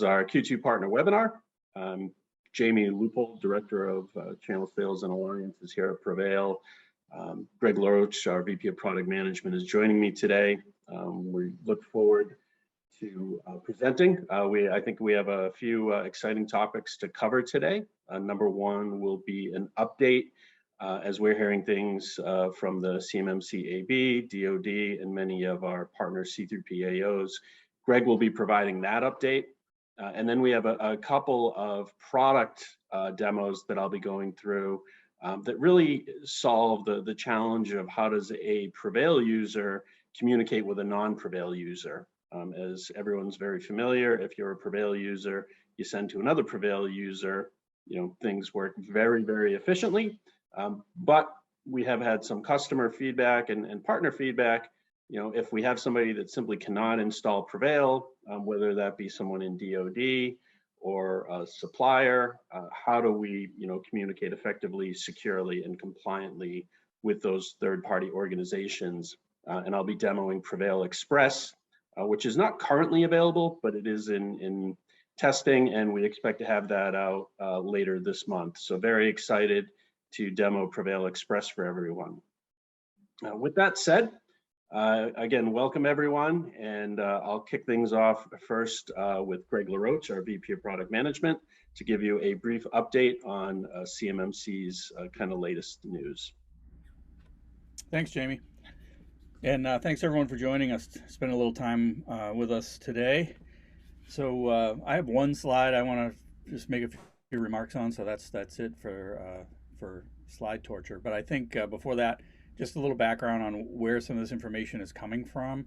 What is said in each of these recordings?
our Q2 partner webinar. Jamie Leupold, Director of Channel Sales and Alliances here at Prevail. Gregg, LaRoche, our VP of Product Management, is joining me today. We look forward to presenting. I think we have a few exciting topics to cover today. Number one will be an update as we're hearing things from the CMMC AB, DoD, and many of our partner C3PAOs. Gregg will be providing that update. And then we have a couple of product demos that I'll be going through that really solve the challenge of how does a Prevail user communicate with a non-Prevail user. As everyone's very familiar, if you're a Prevail user, you send to another Prevail user, things work very, very efficiently. But we have had some customer feedback and partner feedback. If we have somebody that simply cannot install Prevail, whether that be someone in DoD or a supplier, how do we, communicate effectively, securely, and compliantly with those third-party organizations? And I'll be demoing Prevail Express, which is not currently available, but it is in testing, and we expect to have that out later this month. So very excited to demo Prevail Express for everyone. With that said, again, welcome everyone, and I'll kick things off first with Gregg LaRoche, our VP of Product Management, to give you a brief update on CMMC's kind of latest news. Thanks, Jamie. And thanks everyone for joining us, spend a little time with us today. So I have one slide I want to just make a few remarks on, so that's it for slide torture. But I think before that, just a little background on where some of this information is coming from.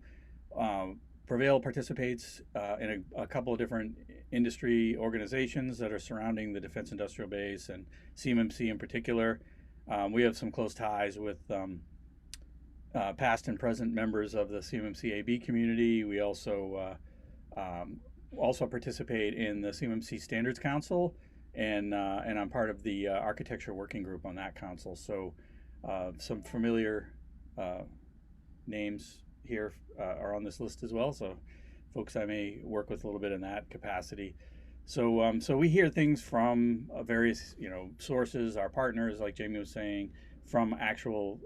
Prevail participates in a couple of different industry organizations that are surrounding the Defense Industrial Base and CMMC in particular. We have some close ties with past and present members of the CMMC AB community. We also participate in the CMMC Standards Council, and I'm part of the architecture working group on that council. So some familiar names here are on this list as well. So folks I may work with a little bit in that capacity. So so we hear things from various sources, our partners, like Jamie was saying, from actual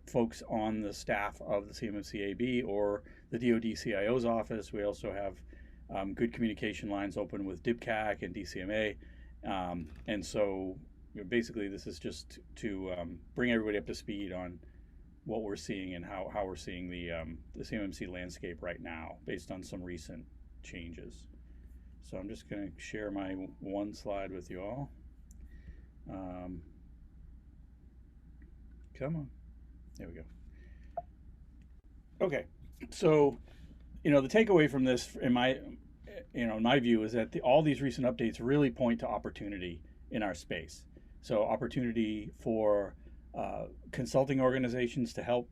folks on the staff of the CMMC AB or the DoD CIO's office. We also have good communication lines open with Dibcac and DCMA, and so basically this is just to bring everybody up to speed on what we're seeing and how we're seeing the CMMC landscape right now based on some recent changes. So I'm just going to share my one slide with you all. Come on. There we go. Okay, so the takeaway from this, in my view, is that all these recent updates really point to opportunity in our space. So opportunity for consulting organizations to help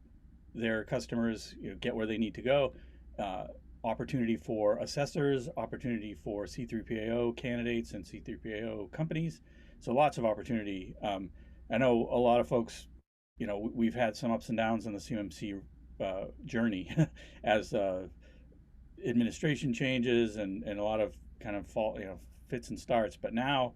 their customers get where they need to go. Opportunity for assessors. Opportunity for C3PAO candidates and C3PAO companies. So lots of opportunity. I know a lot of folks. We've had some ups and downs on the CMMC journey as administration changes and a lot of kind of fits and starts. But now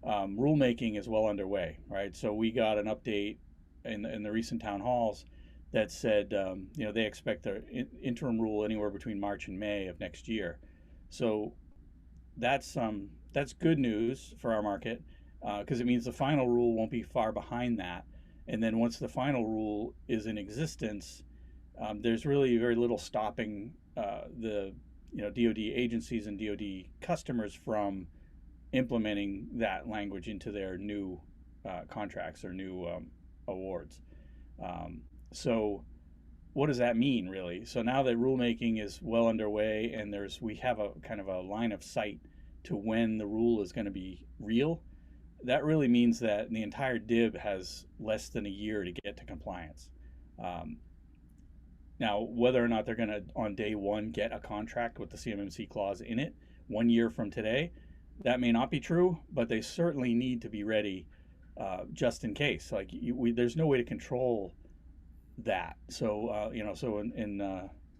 rulemaking is well underway, right? So we got an update in the recent town halls that said they expect an interim rule anywhere between March and May of next year. So that's good news for our market because it means the final rule won't be far behind that. And then once the final rule is in existence, there's really very little stopping the DoD agencies and DoD customers from implementing that language into their new contracts or new awards. So what does that mean, really? So now that rulemaking is well underway and we have a kind of a line of sight to when the rule is going to be real, that really means that the entire DIB has less than a year to get to compliance. Now, whether or not they're going to, on day one, get a contract with the CMMC clause in it 1 year from today, that may not be true, but they certainly need to be ready just in case. Like there's no way to control that. So so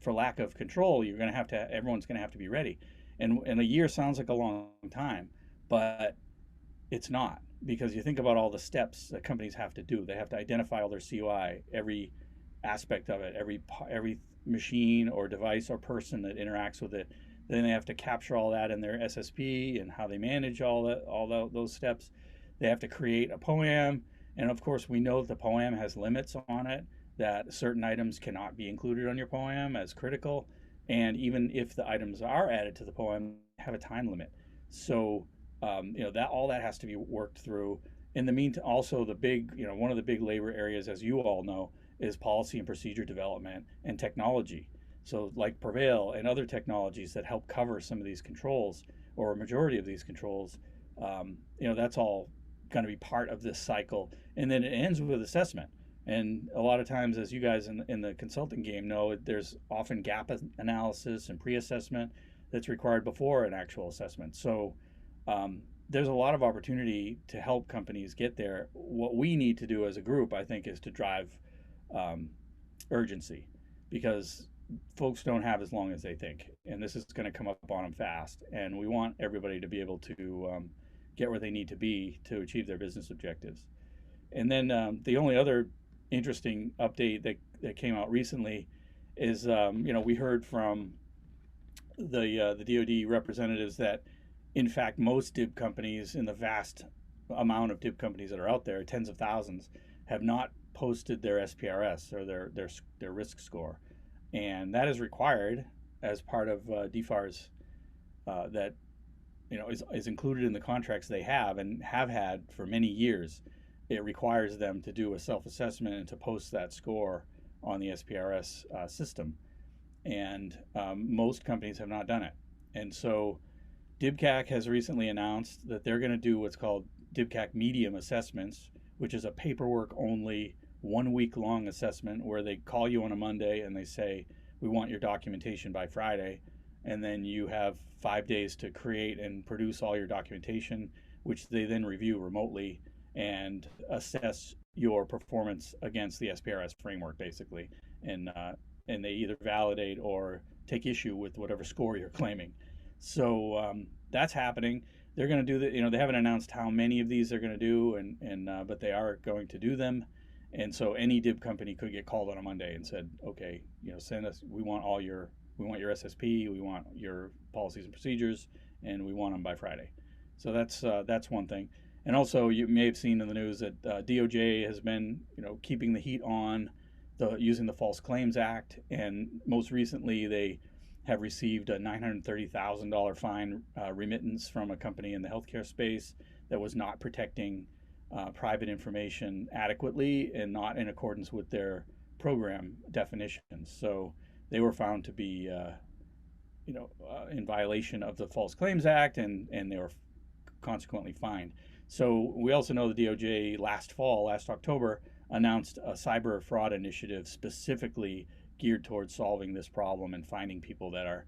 for lack of control, everyone's going to have to be ready. And a year sounds like a long time, but it's not, because you think about all the steps that companies have to do. They have to identify all their COI, every aspect of it, every machine or device or person that interacts with it. Then they have to capture all that in their SSP and how they manage those steps. They have to create a POAM, and of course we know that the POAM has limits on it, that certain items cannot be included on your POAM as critical, and even if the items are added to the POAM, have a time limit. So that all that has to be worked through. In the meantime, also the big, one of the big labor areas, as you all know, is policy and procedure development and technology. So like Prevail and other technologies that help cover some of these controls, or a majority of these controls, that's all going to be part of this cycle. And then it ends with assessment. And a lot of times, as you guys in the consulting game know, there's often gap analysis and pre-assessment that's required before an actual assessment. So there's a lot of opportunity to help companies get there. What we need to do as a group, I think, is to drive urgency, because folks don't have as long as they think, and this is going to come up on them fast. And we want everybody to be able to get where they need to be to achieve their business objectives. And then the only other interesting update that came out recently is, we heard from the DoD representatives that, in fact, most DIB companies, in the vast amount of DIB companies that are out there, tens of thousands, have not posted their SPRS, or their risk score, and that is required as part of DFARS, that is included in the contracts they have and have had for many years. It requires them to do a self-assessment and to post that score on the SPRS system, and most companies have not done it. And so Dibcac has recently announced that they're going to do what's called Dibcac medium assessments, which is a paperwork only 1 week long assessment where they call you on a Monday and they say, we want your documentation by Friday. And then you have 5 days to create and produce all your documentation, which they then review remotely and assess your performance against the SPRS framework, basically. And they either validate or take issue with whatever score you're claiming. So that's happening. They're going to do that. They haven't announced how many of these they're going to do, but they are going to do them. And so any DIB company could get called on a Monday and said, okay, send us. We want your SSP, we want your policies and procedures, and we want them by Friday. So that's one thing. And also, you may have seen in the news that DOJ has been, keeping the heat on using the False Claims Act, and most recently they have received a $930,000 fine remittance from a company in the healthcare space that was not protecting private information adequately and not in accordance with their program definitions. So they were found to be, in violation of the False Claims Act, and they were consequently fined. So we also know the DOJ last October, announced a cyber fraud initiative specifically geared towards solving this problem and finding people that are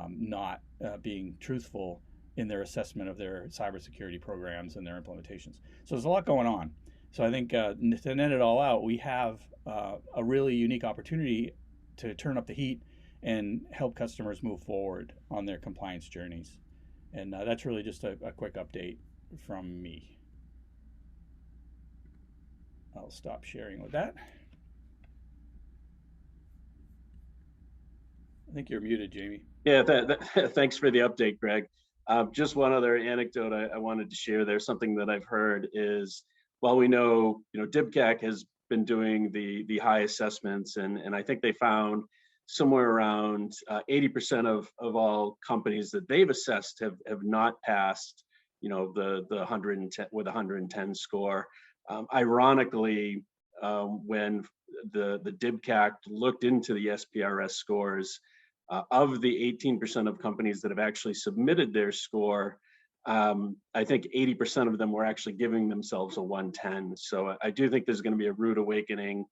not being truthful in their assessment of their cybersecurity programs and their implementations. So there's a lot going on. So I think to net it all out, we have a really unique opportunity to turn up the heat and help customers move forward on their compliance journeys. And that's really just a quick update from me. I'll stop sharing with that. I think you're muted, Jamie. Yeah, thanks for the update, Greg. Just one other anecdote I wanted to share there. Something that I've heard is, while we know, Dibcac has been doing the high assessments, and I think they found somewhere around 80% of all companies that they've assessed have not passed, the 110 with 110 score. Ironically, when the Dibcac looked into the SPRS scores, of the 18% of companies that have actually submitted their score, I think 80% of them were actually giving themselves a 110. So I do think there's going to be a rude awakening,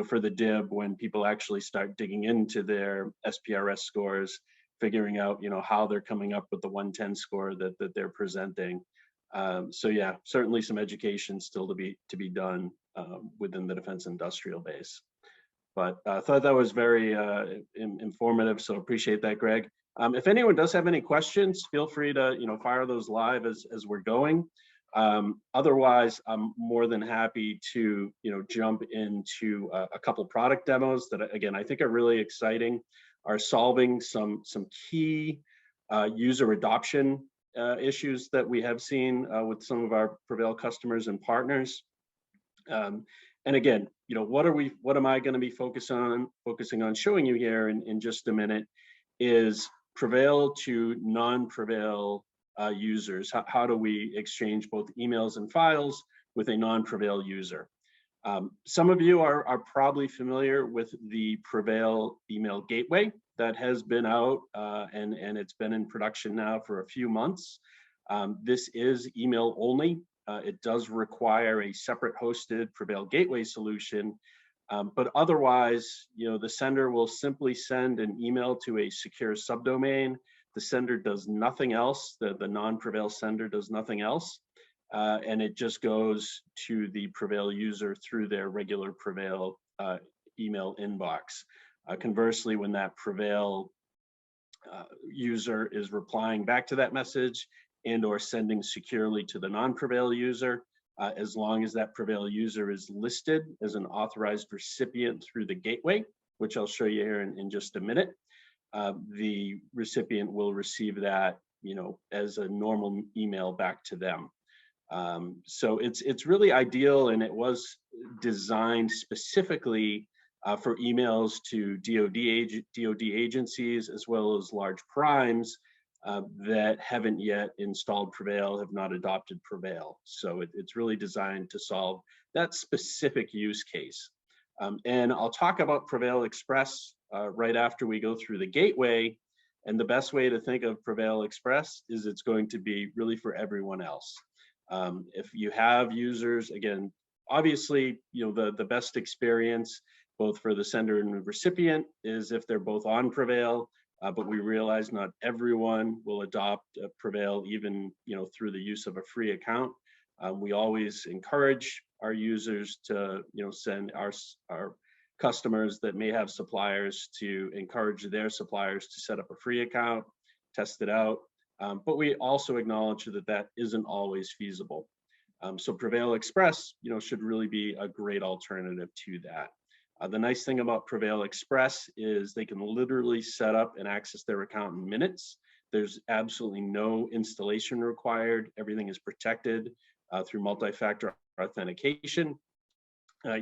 for the DIB when people actually start digging into their SPRS scores, figuring out, how they're coming up with the 110 score that they're presenting. So yeah, certainly some education still to be done within the defense industrial base. But I thought that was very informative, so appreciate that, Greg. If anyone does have any questions, feel free to fire those live as we're going. Otherwise, I'm more than happy to jump into a couple product demos that again I think are really exciting, are solving some key user adoption issues that we have seen with some of our Prevail customers and partners. And again, what am I going to be focusing on showing you here in just a minute is Prevail to non-Prevail users. How do we exchange both emails and files with a non-Prevail user? Some of you are probably familiar with the Prevail email gateway that has been out and it's been in production now for a few months. This is email only. It does require a separate hosted Prevail gateway solution, but otherwise, the sender will simply send an email to a secure subdomain. The sender does nothing else. The non-Prevail sender does nothing else, and it just goes to the Prevail user through their regular Prevail email inbox. Conversely, when that Prevail user is replying back to that message and or sending securely to the non-Prevail user, as long as that Prevail user is listed as an authorized recipient through the gateway, which I'll show you here in just a minute, the recipient will receive that, as a normal email back to them. So it's really ideal, and it was designed specifically for emails to DoD agencies as well as large primes that haven't yet installed Prevail, have not adopted Prevail. So it's really designed to solve that specific use case. And I'll talk about Prevail Express right after we go through the gateway. And the best way to think of Prevail Express is it's going to be really for everyone else. If you have users, again, obviously, the best experience both for the sender and the recipient is if they're both on Prevail. But we realize not everyone will adopt Prevail, even through the use of a free account. We always encourage our users to send our customers that may have suppliers to encourage their suppliers to set up a free account, test it out. But we also acknowledge that isn't always feasible. So Prevail Express should really be a great alternative to that. The nice thing about Prevail Express is they can literally set up and access their account in minutes. There's absolutely no installation required. Everything is protected through multi-factor authentication.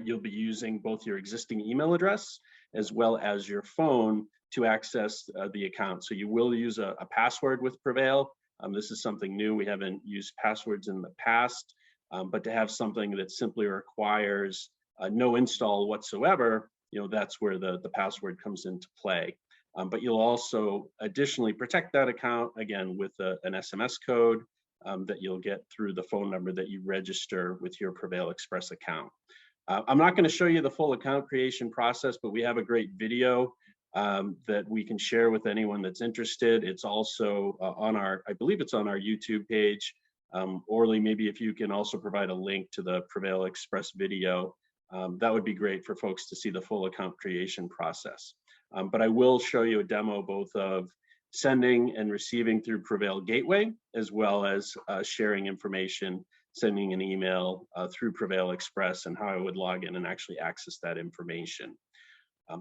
You'll be using both your existing email address as well as your phone to access the account. So you will use a password with Prevail. This is something new. We haven't used passwords in the past, but to have something that simply requires no install whatsoever, that's where the password comes into play. But you'll also additionally protect that account, again, with an SMS code that you'll get through the phone number that you register with your Prevail Express account. I'm not going to show you the full account creation process, but we have a great video that we can share with anyone that's interested. It's also I believe it's on our YouTube page. Orly, maybe if you can also provide a link to the Prevail Express video, that would be great for folks to see the full account creation process. But I will show you a demo both of sending and receiving through Prevail Gateway, as well as sharing information, sending an email through Prevail Express, and how I would log in and actually access that information.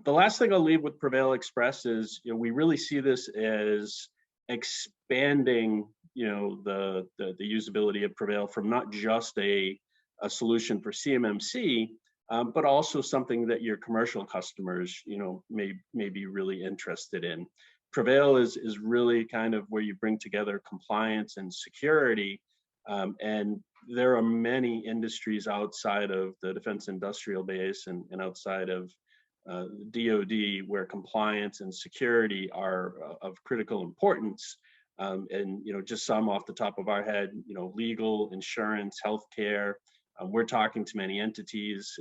The last thing I'll leave with Prevail Express is, we really see this as expanding, the usability of Prevail from not just a solution for CMMC, but also something that your commercial customers, may be really interested in. Prevail is really kind of where you bring together compliance and security, and there are many industries outside of the defense industrial base and outside of DoD where compliance and security are of critical importance. And just some off the top of our head, legal, insurance, healthcare. We're talking to many entities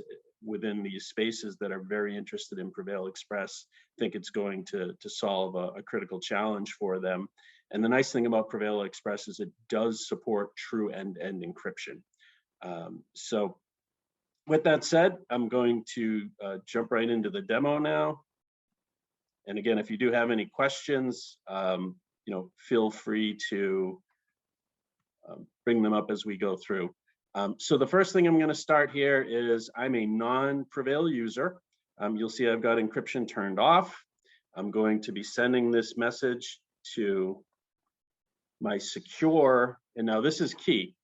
within these spaces that are very interested in Prevail Express, think it's going to solve a critical challenge for them. And the nice thing about Prevail Express is it does support true end-to-end encryption. So with that said, I'm going to jump right into the demo now. And again, if you do have any questions, feel free to bring them up as we go through. So the first thing I'm going to start here is I'm a non-Prevail user. You'll see I've got encryption turned off. I'm going to be sending this message to my secure, and now this is key.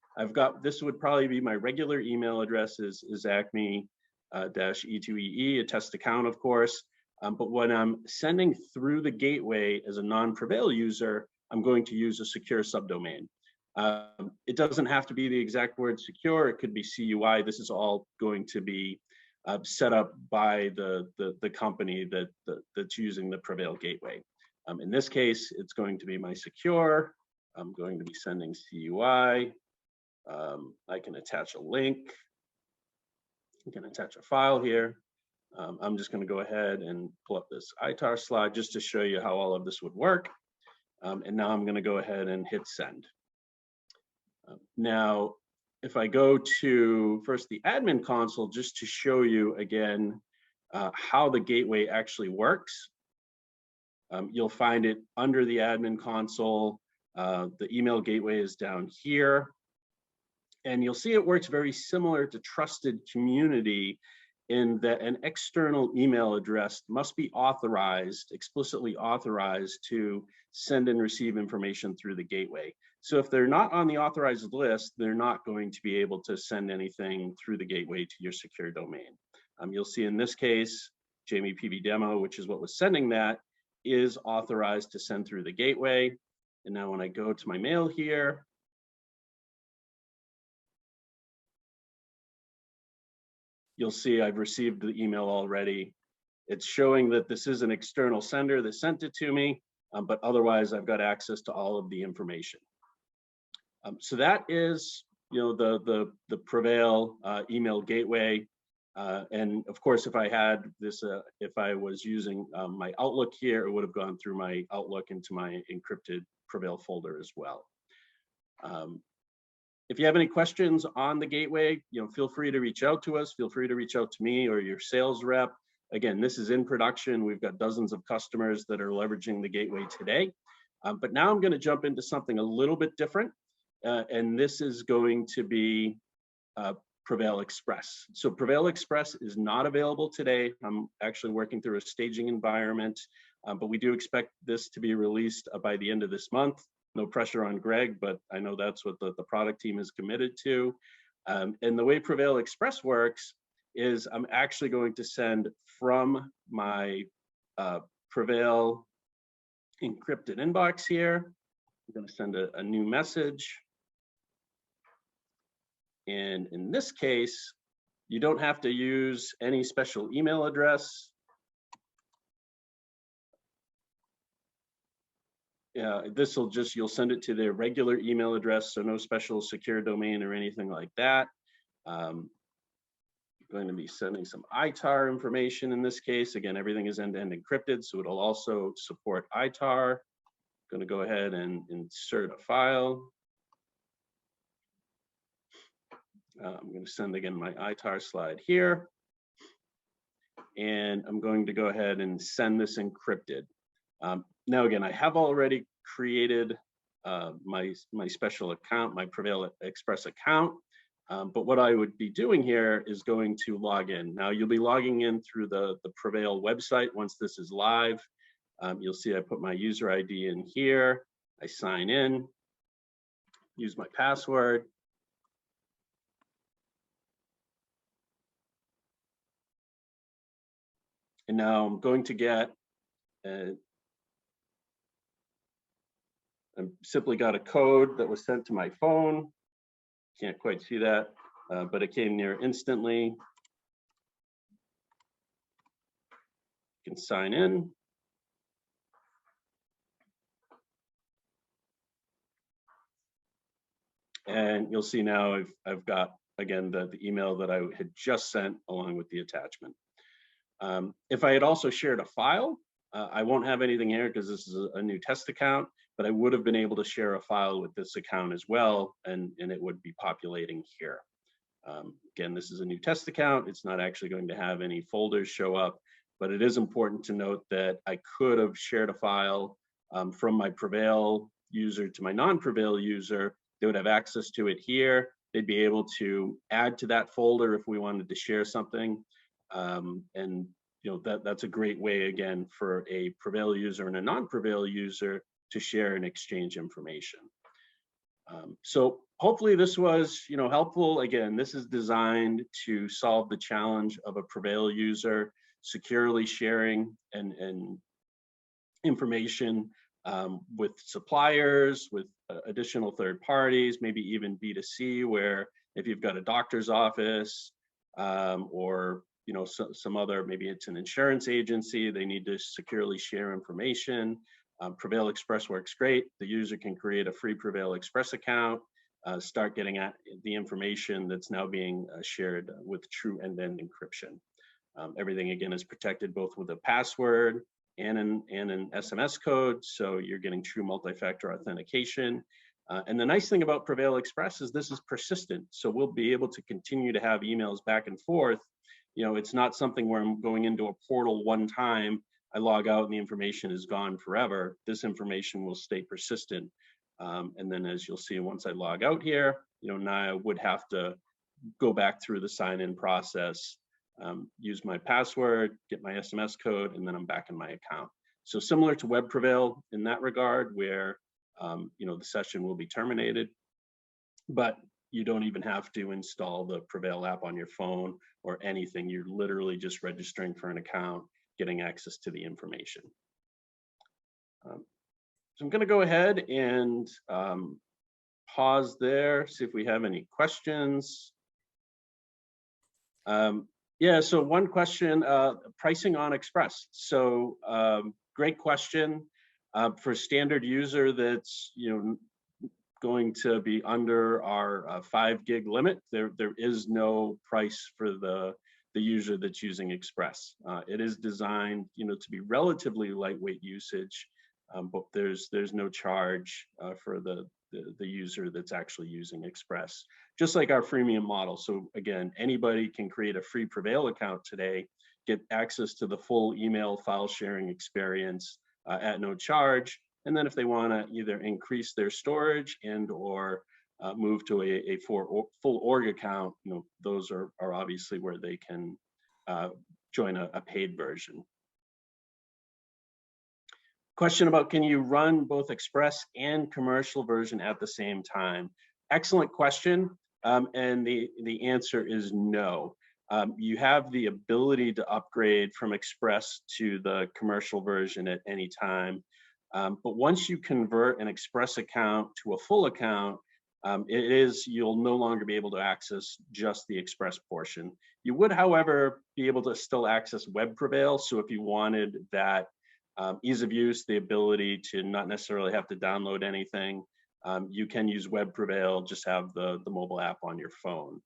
This would probably be my regular email address is acme-e2ee, a test account, of course. But when I'm sending through the gateway as a non-Prevail user, I'm going to use a secure subdomain. It doesn't have to be the exact word secure. It could be CUI. This is all going to be set up by the company that's using the Prevail gateway. In this case, it's going to be my secure. I'm going to be sending CUI. I can attach a link. I can attach a file here. I'm just going to go ahead and pull up this ITAR slide just to show you how all of this would work. And now I'm going to go ahead and hit send. Now, if I go to first the admin console, just to show you again how the gateway actually works, you'll find it under the admin console. The email gateway is down here. And you'll see it works very similar to Trusted Community in that an external email address must be authorized, explicitly authorized to send and receive information through the gateway. So if they're not on the authorized list, they're not going to be able to send anything through the gateway to your secure domain. You'll see in this case, Jamie PV Demo, which is what was sending that, is authorized to send through the gateway. And now when I go to my mail here, you'll see I've received the email already. It's showing that this is an external sender that sent it to me, but otherwise I've got access to all of the information. So that is, the Prevail email gateway. And of course, if I had this, if I was using my Outlook here, it would have gone through my Outlook into my encrypted Prevail folder as well. If you have any questions on the gateway, feel free to reach out to us. Feel free to reach out to me or your sales rep. Again, this is in production. We've got dozens of customers that are leveraging the gateway today. But now I'm going to jump into something a little bit different. And this is going to be Prevail Express. So Prevail Express is not available today. I'm actually working through a staging environment, but we do expect this to be released by the end of this month. No pressure on Gregg, but I know that's what the product team is committed to. And the way Prevail Express works is I'm actually going to send from my Prevail encrypted inbox here. I'm going to send a new message. And in this case, you don't have to use any special email address. This will just, you'll send it to their regular email address, so no special secure domain or anything like that. I'm going to be sending some ITAR information in this case. Again, everything is end-to-end encrypted, so it'll also support ITAR. I'm going to go ahead and insert a file. I'm going to send again my ITAR slide here. And I'm going to go ahead and send this encrypted. Now, again, I have already created my special account, my Prevail Express account. But what I would be doing here is going to log in. Now, you'll be logging in through the Prevail website once this is live. You'll see I put my user ID in here. I sign in, use my password. And now I'm going to get I simply got a code that was sent to my phone. Can't quite see that, but it came near instantly. You can sign in. And you'll see now I've got, again, the email that I had just sent along with the attachment. If I had also shared a file, I won't have anything here because this is a new test account, but I would have been able to share a file with this account as well, and it would be populating here. Again, this is a new test account. It's not actually going to have any folders show up, but it is important to note that I could have shared a file from my Prevail user to my non-Prevail user. They would have access to it here. They'd be able to add to that folder if we wanted to share something. And that's a great way, again, for a Prevail user and a non-Prevail user to share and exchange information. So hopefully this was helpful. Again, this is designed to solve the challenge of a Prevail user securely sharing and information with suppliers, with additional third parties, maybe even B2C, where if you've got a doctor's office or some other, maybe it's an insurance agency, they need to securely share information. Prevail Express works great. The user can create a free Prevail Express account, start getting at the information that's now being shared with true end-to-end encryption. Everything, again, is protected both with a password and an SMS code, so you're getting true multi-factor authentication. And the nice thing about Prevail Express is this is persistent, so we'll be able to continue to have emails back and forth. It's not something where I'm going into a portal one time, I log out and the information is gone forever. This information will stay persistent. And then as you'll see, once I log out here, now I would have to go back through the sign-in process, use my password, get my SMS code, and then I'm back in my account. So similar to Web Prevail in that regard, where the session will be terminated, but you don't even have to install the Prevail app on your phone or anything. You're literally just registering for an account, getting access to the information. So I'm going to go ahead and pause there, see if we have any questions. Yeah, so one question, pricing on Express. So great question. For a standard user that's going to be under our 5 gig limit, there is no price for the user that's using Express. It is designed to be relatively lightweight usage, but there's no charge for the user that's actually using Express, just like our freemium model. So again, anybody can create a free Prevail account today, get access to the full email file sharing experience at no charge. And then if they want to either increase their storage and or move to a full org account, those are obviously where they can join a paid version. Question about, can you run both Express and commercial version at the same time? Excellent question, and the answer is no. You have the ability to upgrade from Express to the commercial version at any time, but once you convert an Express account to a full account, you'll no longer be able to access just the Express portion. You would, however, be able to still access Web Prevail. So if you wanted that ease of use, the ability to not necessarily have to download anything, you can use Web Prevail, just have the mobile app on your phone.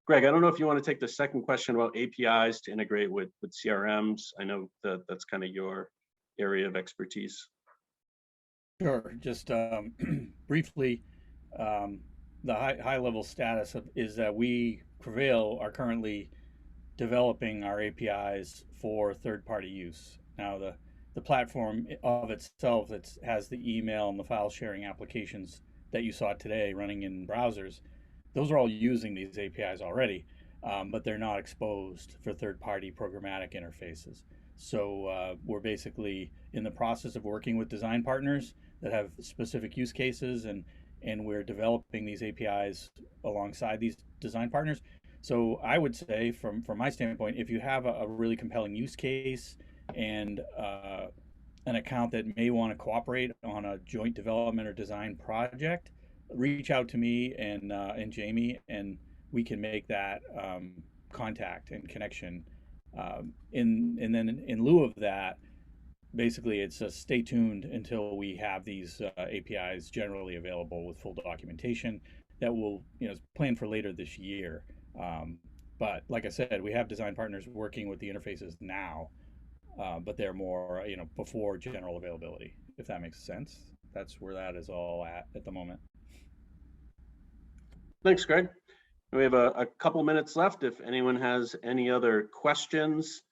Gregg, I don't know if you want to take the second question about APIs to integrate with CRMs. I know that's kind of your area of expertise. Sure. Just briefly, the high level status is that we, Prevail, are currently developing our APIs for third-party use. Now, the platform of itself that has the email and the file sharing applications that you saw today running in browsers, those are all using these APIs already, but they're not exposed for third-party programmatic interfaces. So we're basically in the process of working with design partners that have specific use cases, and we're developing these APIs alongside these design partners. So I would say, from my standpoint, if you have a really compelling use case and an account that may want to cooperate on a joint development or design project, reach out to me and Jamie, and we can make that contact and connection. And then in lieu of that, basically it's a stay tuned until we have these APIs generally available with full documentation that will planned for later this year. But like I said, we have design partners working with the interfaces now, but they're more before general availability, if that makes sense. That's where that is all at the moment. Thanks, Gregg. We have a couple minutes left if anyone has any other questions.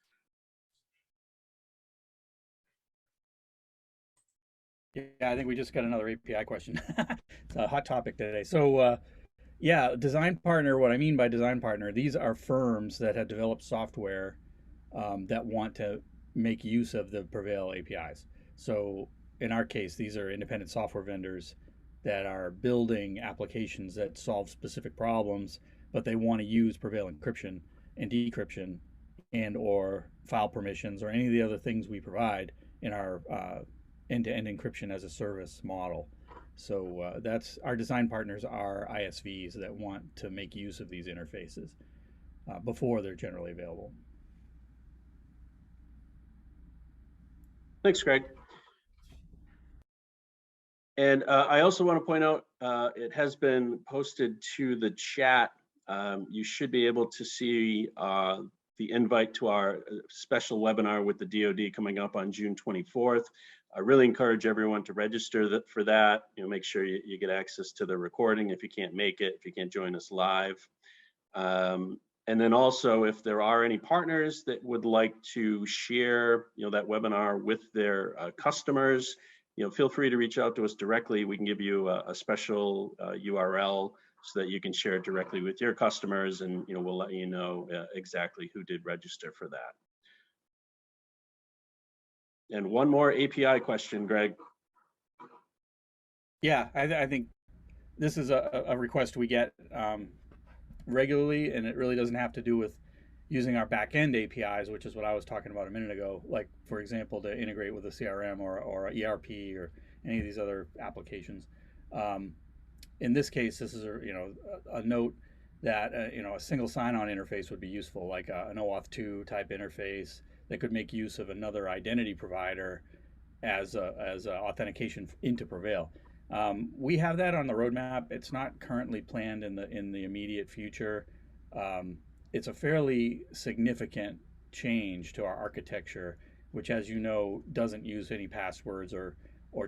Yeah, I think we just got another API question. It's a hot topic today. So, yeah, design partner, what I mean by design partner, these are firms that have developed software that want to make use of the Prevail APIs. So, in our case, these are independent software vendors that are building applications that solve specific problems, but they want to use Prevail encryption and decryption and or file permissions or any of the other things we provide in our end-to-end encryption as a service model. So that's our design partners are ISVs that want to make use of these interfaces before they're generally available. Thanks, Greg. And I also want to point out, it has been posted to the chat. You should be able to see the invite to our special webinar with the DoD coming up on June 24th. I really encourage everyone to register for that. Make sure you get access to the recording if you can't make it, if you can't join us live. And then also, if there are any partners that would like to share, that webinar with their customers, feel free to reach out to us directly. We can give you a special URL so that you can share it directly with your customers, and we'll let you know exactly who did register for that. And one more API question, Greg. Yeah, I think this is a request we get regularly, and it really doesn't have to do with using our back-end APIs, which is what I was talking about a minute ago, like, for example, to integrate with a CRM or a ERP or any of these other applications. In this case, this is a note that a single sign-on interface would be useful, like an OAuth 2 type interface that could make use of another identity provider as authentication into Prevail. We have that on the roadmap. It's not currently planned in the immediate future. It's a fairly significant change to our architecture, which, as you know, doesn't use any passwords or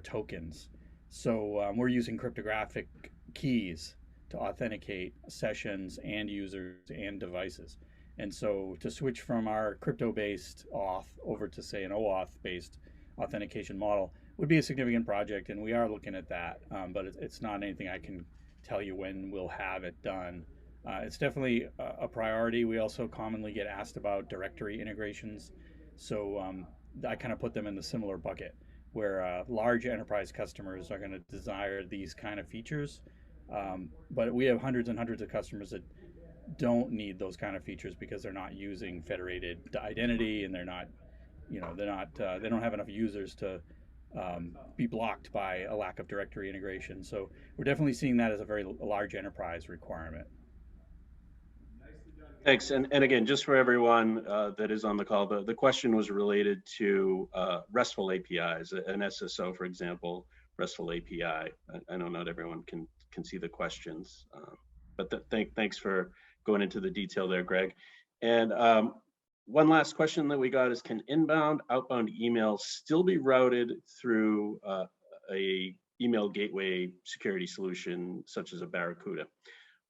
tokens. So we're using cryptographic keys to authenticate sessions and users and devices. And so to switch from our crypto-based auth over to, say, an OAuth-based authentication model would be a significant project, and we are looking at that, but it's not anything I can tell you when we'll have it done. It's definitely a priority. We also commonly get asked about directory integrations, so I kind of put them in the similar bucket, where large enterprise customers are going to desire these kind of features, but we have hundreds and hundreds of customers that don't need those kind of features because they're not using federated identity, and they don't have enough users to be blocked by a lack of directory integration. So we're definitely seeing that as a very large enterprise requirement. Thanks. And again, just for everyone that is on the call, the question was related to RESTful APIs, an SSO, for example, RESTful API. I know not everyone can see the questions, but thanks for going into the detail there, Greg. And one last question that we got is, can inbound, outbound email still be routed through a email gateway security solution such as a Barracuda?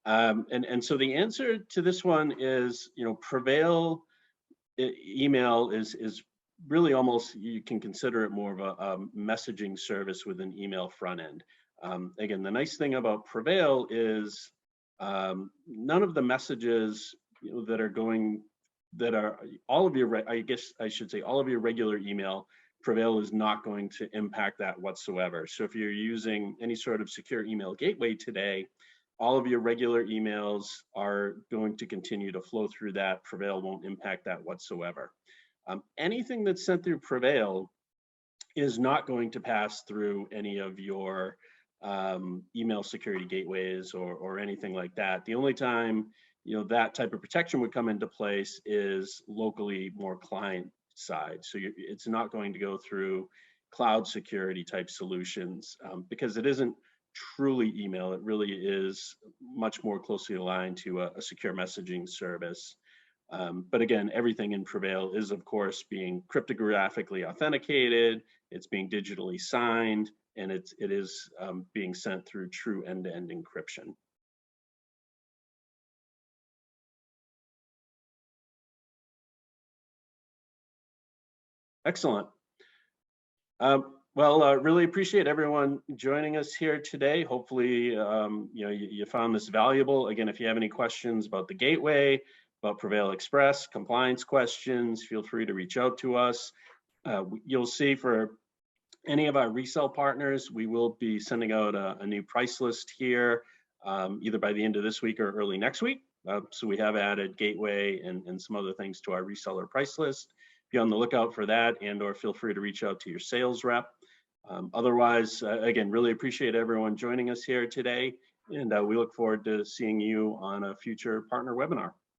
And so the answer to this one is, Prevail email is really almost, you can consider it more of a messaging service with an email front end. Again, the nice thing about Prevail is none of the messages that are all of your, I guess I should say, all of your regular email, Prevail is not going to impact that whatsoever. So if you're using any sort of secure email gateway today, all of your regular emails are going to continue to flow through that. Prevail won't impact that whatsoever. Anything that's sent through Prevail is not going to pass through any of your email security gateways or anything like that. The only time that type of protection would come into place is locally more client side. So it's not going to go through cloud security type solutions because it isn't truly email. It really is much more closely aligned to a secure messaging service. But again, everything in Prevail is, of course, being cryptographically authenticated. It's being digitally signed, and it is being sent through true end-to-end encryption. Excellent. Really appreciate everyone joining us here today. Hopefully, you found this valuable. Again, if you have any questions about the gateway, about Prevail Express, compliance questions, feel free to reach out to us. You'll see for any of our resale partners, we will be sending out a new price list here, either by the end of this week or early next week. So we have added gateway and some other things to our reseller price list. Be on the lookout for that, and or feel free to reach out to your sales rep. Otherwise, again, really appreciate everyone joining us here today, and we look forward to seeing you on a future partner webinar.